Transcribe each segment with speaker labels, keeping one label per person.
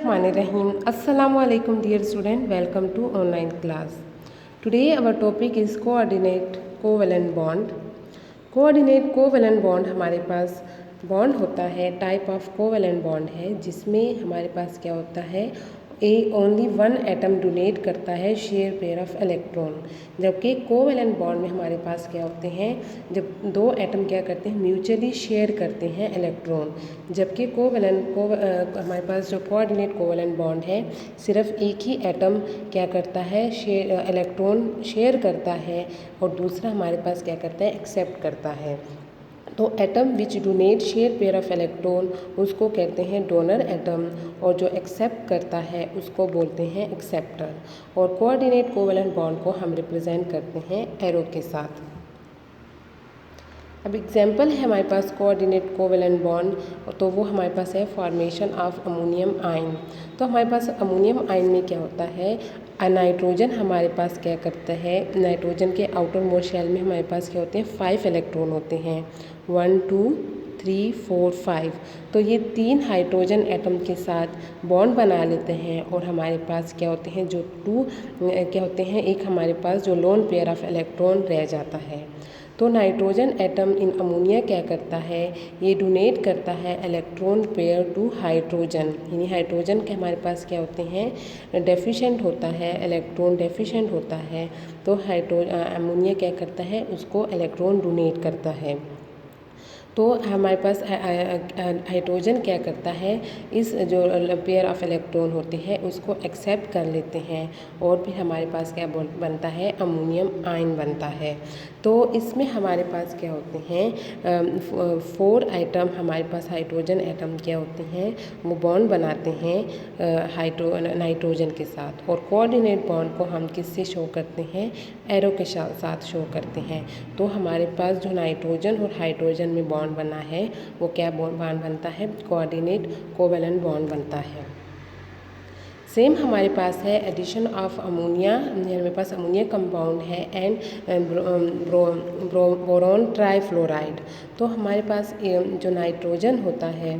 Speaker 1: Bismillahirrahmanirrahim. Assalamu alaikum dear student. Welcome to online class. Today our topic is coordinate covalent bond. Coordinate covalent bond हमारे पास bond होता है, type of covalent bond है जिसमें हमारे पास क्या होता है, ओनली वन एटम डोनेट करता है शेयर पेयर ऑफ इलेक्ट्रॉन। जबकि कोवैलेंट बॉन्ड में हमारे पास क्या होते हैं, जब दो एटम क्या करते हैं, म्यूचुअली शेयर करते हैं इलेक्ट्रॉन। जबकि हमारे पास जो कोऑर्डिनेट कोवैलेंट बॉन्ड है, सिर्फ एक ही एटम क्या करता है, इलेक्ट्रॉन शेयर करता है और दूसरा हमारे पास क्या करता है, एक्सेप्ट करता है। तो atom which donate share pair of electron उसको कहते हैं डोनर एटम, और जो एक्सेप्ट करता है उसको बोलते हैं एक्सेप्टर। और कोऑर्डिनेट कोवैलेंट बॉन्ड को हम रिप्रेजेंट करते हैं एरो के साथ। अब एग्जाम्पल है हमारे पास कोऑर्डिनेट कोवैलेंट बॉन्ड, तो वो हमारे पास है फॉर्मेशन ऑफ अमोनियम आयन। तो हमारे पास अमोनियम आयन में क्या होता है, नाइट्रोजन हमारे पास क्या करता है, नाइट्रोजन के आउटर मोस्ट शेल में हमारे पास क्या होते हैं, 5 इलेक्ट्रॉन होते हैं, 1 2 3 4 5। तो ये 3 हाइड्रोजन एटम के साथ बॉन्ड बना लेते हैं और हमारे पास क्या होते हैं, जो 2 क्या होते हैं, एक हमारे पास जो लोन पेयर ऑफ इलेक्ट्रॉन रह जाता है। तो नाइट्रोजन एटम इन अमोनिया क्या करता है, ये डोनेट करता है इलेक्ट्रॉन पेयर टू हाइड्रोजन, यानी हाइड्रोजन के हमारे पास क्या होते हैं, डेफिशिएंट होता है, इलेक्ट्रॉन डेफिशिएंट होता है। तो अमोनिया क्या करता है, उसको इलेक्ट्रॉन डोनेट करता है। तो हमारे पास हाइड्रोजन क्या करता है, इस जो पेयर ऑफ इलेक्ट्रॉन होते हैं उसको एक्सेप्ट कर लेते हैं और फिर हमारे पास क्या बनता है, अमोनियम आयन बनता है। तो इसमें हमारे पास क्या होते हैं, 4 आइटम हमारे पास हाइड्रोजन एटम क्या होते हैं, वो बॉन्ड बनाते हैं नाइट्रोजन के साथ। और कोऑर्डिनेट बॉन्ड को हम किससे शो करते हैं, एरो के साथ शो करते हैं। तो हमारे पास जो नाइट्रोजन और हाइड्रोजन में बॉन्ड बना है वो क्या बॉन्ड बनता है, कोऑर्डिनेट कोवैलेंट बॉन्ड बनता है। सेम हमारे पास है एडिशन ऑफ अमोनिया, हमारे पास अमोनिया कंपाउंड है एंड बोरोन ट्राइफ्लोराइड। तो हमारे पास जो नाइट्रोजन होता है,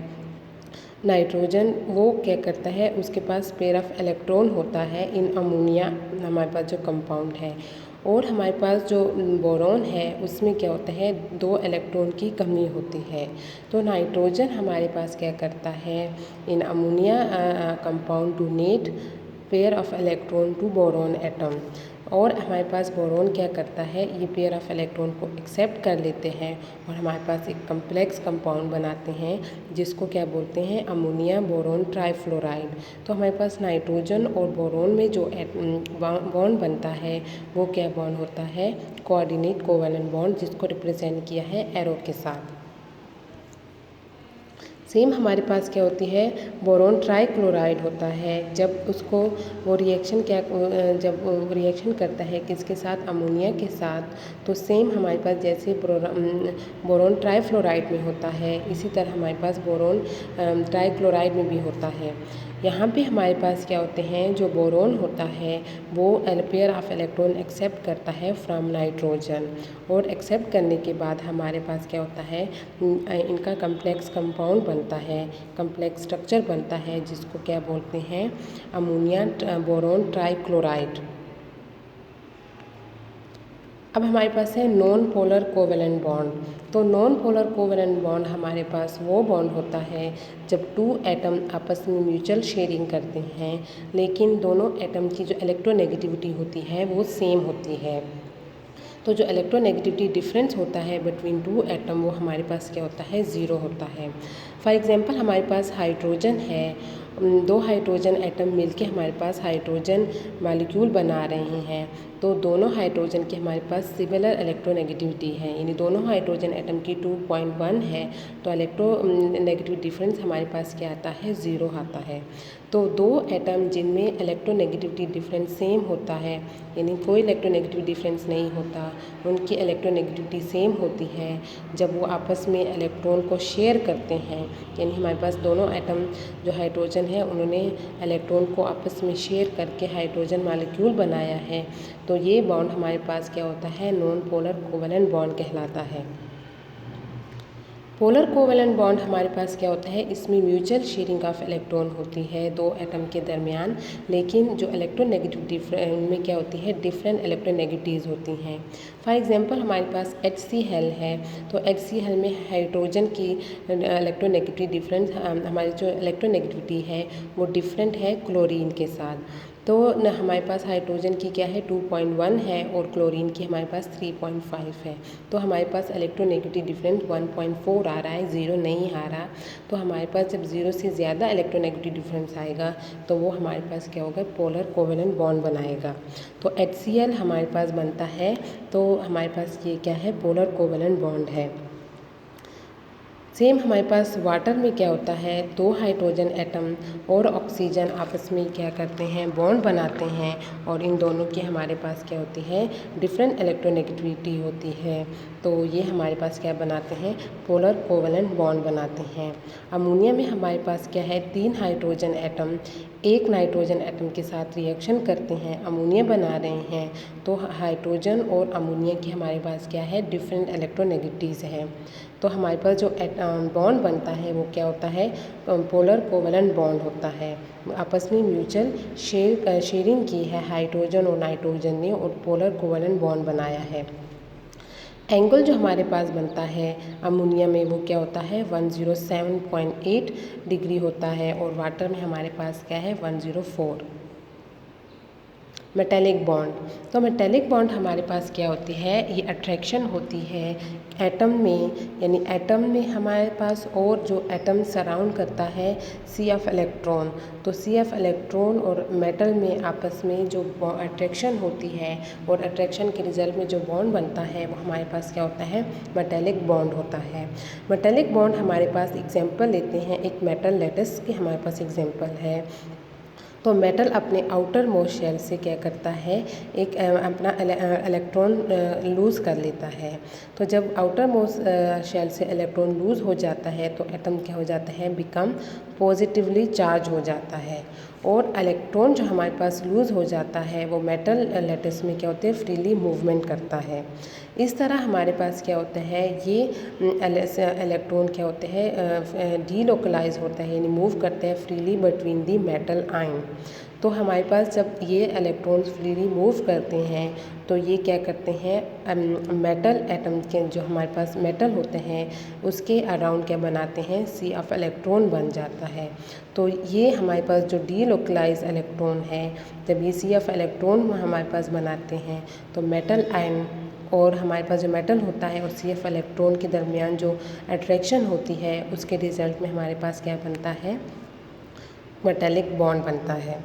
Speaker 1: नाइट्रोजन वो क्या करता है, उसके पास पेयर ऑफ इलेक्ट्रॉन होता है इन अमोनिया हमारे पास जो कंपाउंड है। और हमारे पास जो बोरॉन है उसमें क्या होता है, 2 इलेक्ट्रॉन की कमी होती है। तो नाइट्रोजन हमारे पास क्या करता है, in ammonia compound donate pair of electron to boron atom. और हमारे पास बोरॉन क्या करता है, ये पेयर ऑफ इलेक्ट्रॉन को एक्सेप्ट कर लेते हैं और हमारे पास एक कम्प्लेक्स कंपाउंड बनाते हैं जिसको क्या बोलते हैं, अमोनिया बोरॉन ट्राइफ्लोराइड। तो हमारे पास नाइट्रोजन और बोरॉन में जो बॉन्ड बनता है वो क्या बॉन्ड होता है, कोऑर्डिनेट कोवैलेंट बॉन्ड, जिसको रिप्रेजेंट किया है एरो के साथ। सेम हमारे पास क्या होती है, बोरॉन ट्राइक्लोराइड होता है। जब उसको वो रिएक्शन करता है किसके साथ, अमोनिया के साथ, तो सेम हमारे पास जैसे बोरॉन ट्राइफ्लोराइड में होता है, इसी तरह हमारे पास बोरॉन ट्राइक्लोराइड में भी होता है। यहाँ पे हमारे पास क्या होते हैं, जो बोरॉन होता है वो पेयर ऑफ इलेक्ट्रॉन एक्सेप्ट करता है फ्रॉम नाइट्रोजन, और एक्सेप्ट करने के बाद हमारे पास क्या होता है, इनका कम्प्लेक्स कंपाउंड बनता है, कम्प्लेक्स स्ट्रक्चर बनता है, जिसको क्या बोलते हैं, अमोनिया बोरॉन ट्राइक्लोराइड। अब हमारे पास है नॉन पोलर कोवैलेंट बॉन्ड। तो नॉन पोलर कोवैलेंट बॉन्ड हमारे पास वो बॉन्ड होता है जब 2 एटम आपस में म्यूचुअल शेयरिंग करते हैं, लेकिन दोनों एटम की जो इलेक्ट्रोनेगेटिविटी होती है वो सेम होती है। तो जो इलेक्ट्रोनेगेटिविटी डिफरेंस होता है बिटवीन 2 एटम, वो हमारे पास क्या होता है, 0 होता है। फॉर एग्जांपल हमारे पास हाइड्रोजन है, 2 हाइड्रोजन एटम मिलके हमारे पास हाइड्रोजन मॉलिक्यूल बना रहे हैं। तो दोनों हाइड्रोजन की हमारे पास सिमिलर इलेक्ट्रोनेगेटिविटी है, यानी दोनों हाइड्रोजन एटम की 2.1 है। तो इलेक्ट्रोनेगेटिव डिफरेंस हमारे पास क्या आता है, 0 आता है। तो 2 एटम जिनमें इलेक्ट्रोनेगेटिविटी डिफरेंस सेम होता है, यानी कोई इलेक्ट्रोनेगेटिव डिफरेंस नहीं होता, उनकी इलेक्ट्रोनेगेटिविटी सेम होती है जब वो आपस में इलेक्ट्रॉन को शेयर करते हैं, यानी हमारे पास दोनों एटम जो हाइड्रोजन है उन्होंने इलेक्ट्रॉन को आपस में शेयर करके हाइड्रोजन मॉलिक्यूल बनाया है। तो ये बॉन्ड हमारे पास क्या होता है, नॉन पोलर कोवैलेंट बॉन्ड कहलाता है। पोलर कोवेलेंट बॉन्ड हमारे पास क्या होता है, इसमें म्यूचुअल शेयरिंग ऑफ इलेक्ट्रॉन होती है दो एटम के दरमियान, लेकिन जो इलेक्ट्रोनेगेटिविटी उनमें क्या होती है, डिफरेंट इलेक्ट्रोनेगेटिव्स होती हैं। फॉर एग्जांपल हमारे पास HCl है, तो HCl में हाइड्रोजन की इलेक्ट्रोनेगेटिविटी डिफरेंस, हमारी जो इलेक्ट्रोनेगेटिविटी है वो डिफरेंट है क्लोरीन के साथ। तो न हमारे पास हाइड्रोजन की क्या है 2.1 है और क्लोरीन की हमारे पास 3.5 है। तो हमारे पास इलेक्ट्रोनेगेटिव डिफरेंस 1.4 आ रहा है, 0 नहीं आ रहा। तो हमारे पास जब 0 से ज़्यादा इलेक्ट्रोनेगेटिव डिफरेंस आएगा तो वो हमारे पास क्या होगा, पोलर कोवेलेंट बॉन्ड बनाएगा। तो HCl हमारे पास बनता है, तो हमारे पास ये क्या है, पोलर कोवेलेंट बॉन्ड है। सेम हमारे पास वाटर में क्या होता है, दो हाइड्रोजन एटम और ऑक्सीजन आपस में क्या करते हैं, बॉन्ड बनाते हैं, और इन दोनों की हमारे पास क्या होती है, डिफरेंट इलेक्ट्रोनेगेटिविटी होती है। तो ये हमारे पास क्या बनाते हैं, पोलर कोवेलेंट बॉन्ड बनाते हैं। अमोनिया में हमारे पास क्या है, 3 हाइड्रोजन एटम एक नाइट्रोजन एटम के साथ रिएक्शन करते हैं, अमोनिया बना रहे हैं। तो हाइड्रोजन और अमोनिया की हमारे पास क्या है, डिफरेंट इलेक्ट्रोनेगेटिव्स है। तो हमारे पास जो बॉन्ड बनता है वो क्या होता है, पोलर कोवेलेंट बॉन्ड होता है। आपस में म्यूचुअल शेयरिंग की है हाइड्रोजन और नाइट्रोजन ने, और पोलर कोवेलेंट बॉन्ड बनाया है। एंगल जो हमारे पास बनता है अमोनिया में वो क्या होता है, 107.8 डिग्री होता है, और वाटर में हमारे पास क्या है, 104। मेटेलिक बॉन्ड, तो मेटेलिक बॉन्ड हमारे पास क्या होती है, ये अट्रैक्शन होती है एटम में, यानी एटम में हमारे पास और जो एटम सराउंड करता है CF इलेक्ट्रॉन। तो CF इलेक्ट्रॉन और मेटल में आपस में जो अट्रैक्शन होती है और अट्रैक्शन के रिजल्ट में जो बॉन्ड बनता है वो हमारे पास क्या होता है, मेटेलिक बॉन्ड होता है। मेटेलिक बॉन्ड हमारे पास एग्जांपल लेते हैं, एक मेटल लेटिस के हमारे पास एग्जांपल है। तो मेटल अपने आउटर मोस्ट शेल से क्या करता है, एक अपना इलेक्ट्रॉन लूज़ कर लेता है। तो जब आउटर मोस्ट शेल से इलेक्ट्रॉन लूज़ हो जाता है तो एटम क्या हो जाता है, बिकम पॉजिटिवली चार्ज हो जाता है, और इलेक्ट्रॉन जो हमारे पास लूज़ हो जाता है वो मेटल लेटिस में क्या होते हैं, फ्रीली मूवमेंट करता है। इस तरह हमारे पास क्या होता है, ये इलेक्ट्रॉन क्या होते हैं, डीलोकलाइज होता है, यानी मूव करते हैं freely between the metal ion. तो हमारे पास जब ये इलेक्ट्रॉन्स फ्रीली मूव करते हैं तो ये क्या करते हैं, मेटल एटम के जो हमारे पास मेटल होते हैं उसके अराउंड क्या बनाते हैं, CF इलेक्ट्रॉन बन जाता है। तो ये हमारे पास जो डीलोकलाइज इलेक्ट्रॉन है, जब ये CF इलेक्ट्रॉन हमारे पास बनाते हैं तो मेटल आयन और हमारे पास जो मेटल होता है और CF इलेक्ट्रॉन के दरमियान जो अट्रैक्शन होती है उसके रिजल्ट में हमारे पास क्या बनता है, मेटेलिक बॉन्ड बनता है।